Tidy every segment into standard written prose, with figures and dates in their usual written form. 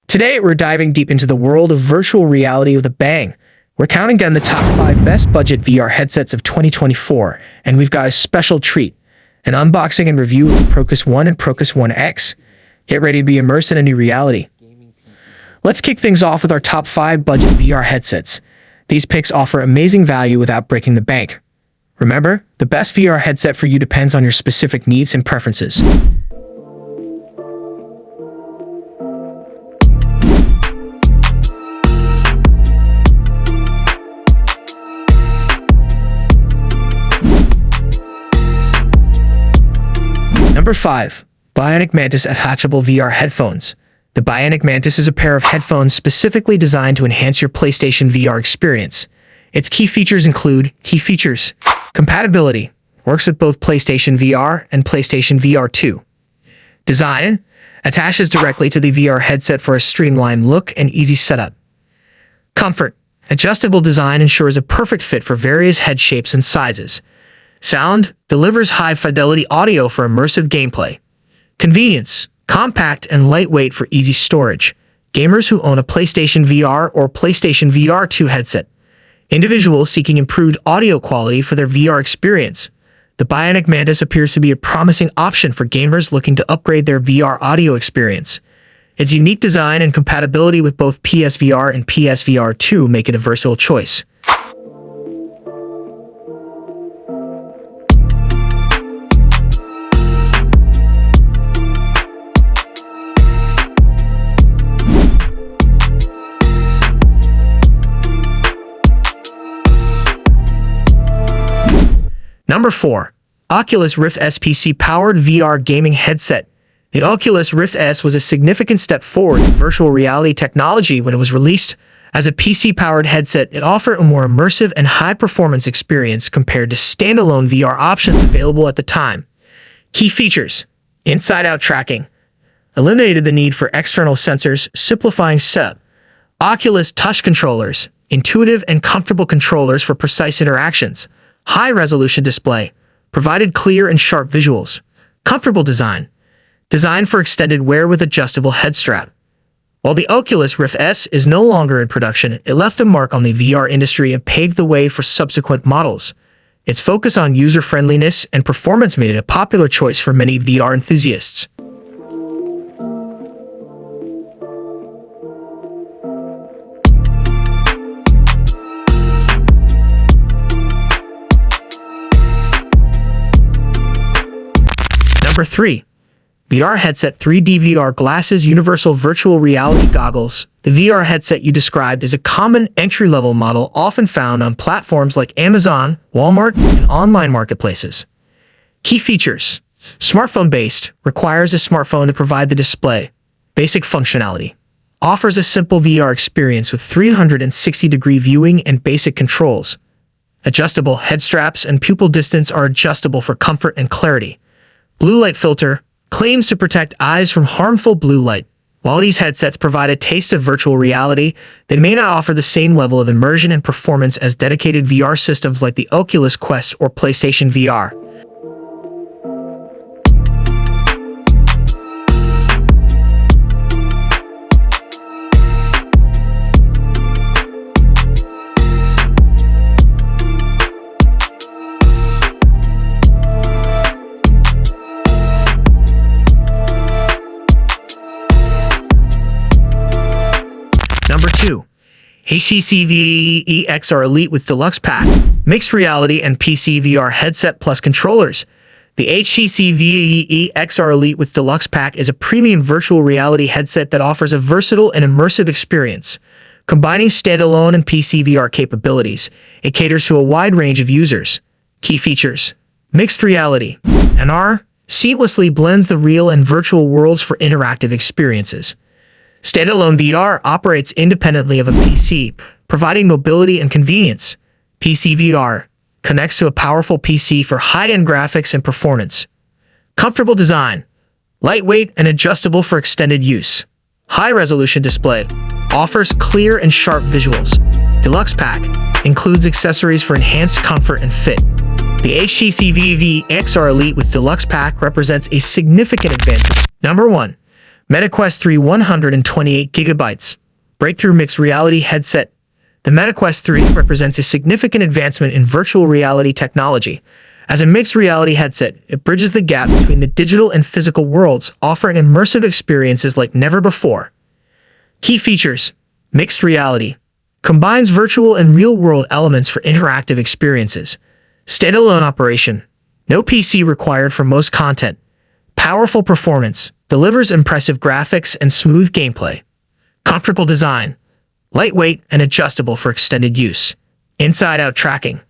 Today, we're diving deep into the world of virtual reality with a bang. We're counting down the top 5 best budget VR headsets of 2024, and we've got a special treat, an unboxing and review of the Procus One and Procus One X. Get ready to be immersed in a new reality. Let's kick things off with our top 5 budget VR headsets. These picks offer amazing value without breaking the bank. Remember, the best VR headset for you depends on your specific needs and preferences. Number 5. Bionik Mantis Attachable VR Headphones. The Bionik Mantis is a pair of headphones specifically designed to enhance your PlayStation VR experience. Its key features include compatibility, works with both PlayStation VR and PlayStation VR 2. Design, attaches directly to the VR headset for a streamlined look and easy setup. Comfort, adjustable design ensures a perfect fit for various head shapes and sizes. Sound, delivers high-fidelity audio for immersive gameplay. Convenience, compact and lightweight for easy storage. Gamers who own a PlayStation VR or PlayStation VR 2 headset. Individuals seeking improved audio quality for their VR experience. The Bionik Mantis appears to be a promising option for gamers looking to upgrade their VR audio experience. Its unique design and compatibility with both PSVR and PSVR 2 make it a versatile choice. Number 4. Oculus Rift S PC-powered VR gaming headset. The Oculus Rift S was a significant step forward in virtual reality technology when it was released. As a PC-powered headset, it offered a more immersive and high-performance experience compared to standalone VR options available at the time. Key features: inside-out tracking, eliminated the need for external sensors, simplifying setup. Oculus touch controllers, intuitive and comfortable controllers for precise interactions. High-resolution display, provided clear and sharp visuals. Comfortable design, designed for extended wear with adjustable head strap. While the Oculus Rift S is no longer in production, it left a mark on the VR industry and paved the way for subsequent models. Its focus on user-friendliness and performance made it a popular choice for many VR enthusiasts. Number 3. VR Headset 3D VR Glasses Universal Virtual Reality Goggles. The VR headset you described is a common entry-level model often found on platforms like Amazon, Walmart, and online marketplaces. Key features: smartphone-based, requires a smartphone to provide the display. Basic functionality, offers a simple VR experience with 360-degree viewing and basic controls. Adjustable head straps and pupil distance are adjustable for comfort and clarity. Blue light filter, claims to protect eyes from harmful blue light. While these headsets provide a taste of virtual reality, they may not offer the same level of immersion and performance as dedicated VR systems like the Oculus Quest or PlayStation VR. Number 2. HTC Vive XR Elite with Deluxe Pack, Mixed Reality and PC VR Headset plus Controllers. The HTC Vive XR Elite with Deluxe Pack is a premium virtual reality headset that offers a versatile and immersive experience. Combining standalone and PC VR capabilities, it caters to a wide range of users. Key features: mixed reality, NR, seamlessly blends the real and virtual worlds for interactive experiences. Standalone VR operates independently of a PC, providing mobility and convenience. PC VR connects to a powerful PC for high-end graphics and performance. Comfortable design, lightweight and adjustable for extended use. High-resolution display, offers clear and sharp visuals. Deluxe Pack includes accessories for enhanced comfort and fit. The HTC Vive XR Elite with Deluxe Pack represents a significant advancement. Number 1. MetaQuest 3 128 gigabytes. Breakthrough mixed reality headset. The MetaQuest 3 represents a significant advancement in virtual reality technology. As a mixed reality headset, it bridges the gap between the digital and physical worlds, offering immersive experiences like never before. Key features: mixed reality. Combines virtual and real-world elements for interactive experiences. Standalone operation. No PC required for most content. Powerful performance. Delivers impressive graphics and smooth gameplay. Comfortable design. Lightweight and adjustable for extended use. Inside-out tracking.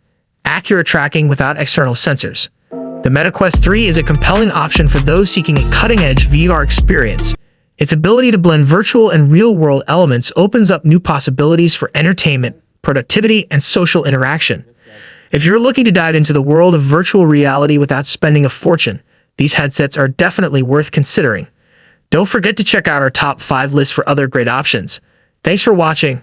Accurate tracking without external sensors. The MetaQuest 3 is a compelling option for those seeking a cutting-edge VR experience. Its ability to blend virtual and real-world elements opens up new possibilities for entertainment, productivity, and social interaction. If you're looking to dive into the world of virtual reality without spending a fortune, these headsets are definitely worth considering. Don't forget to check out our top 5 list for other great options. Thanks for watching.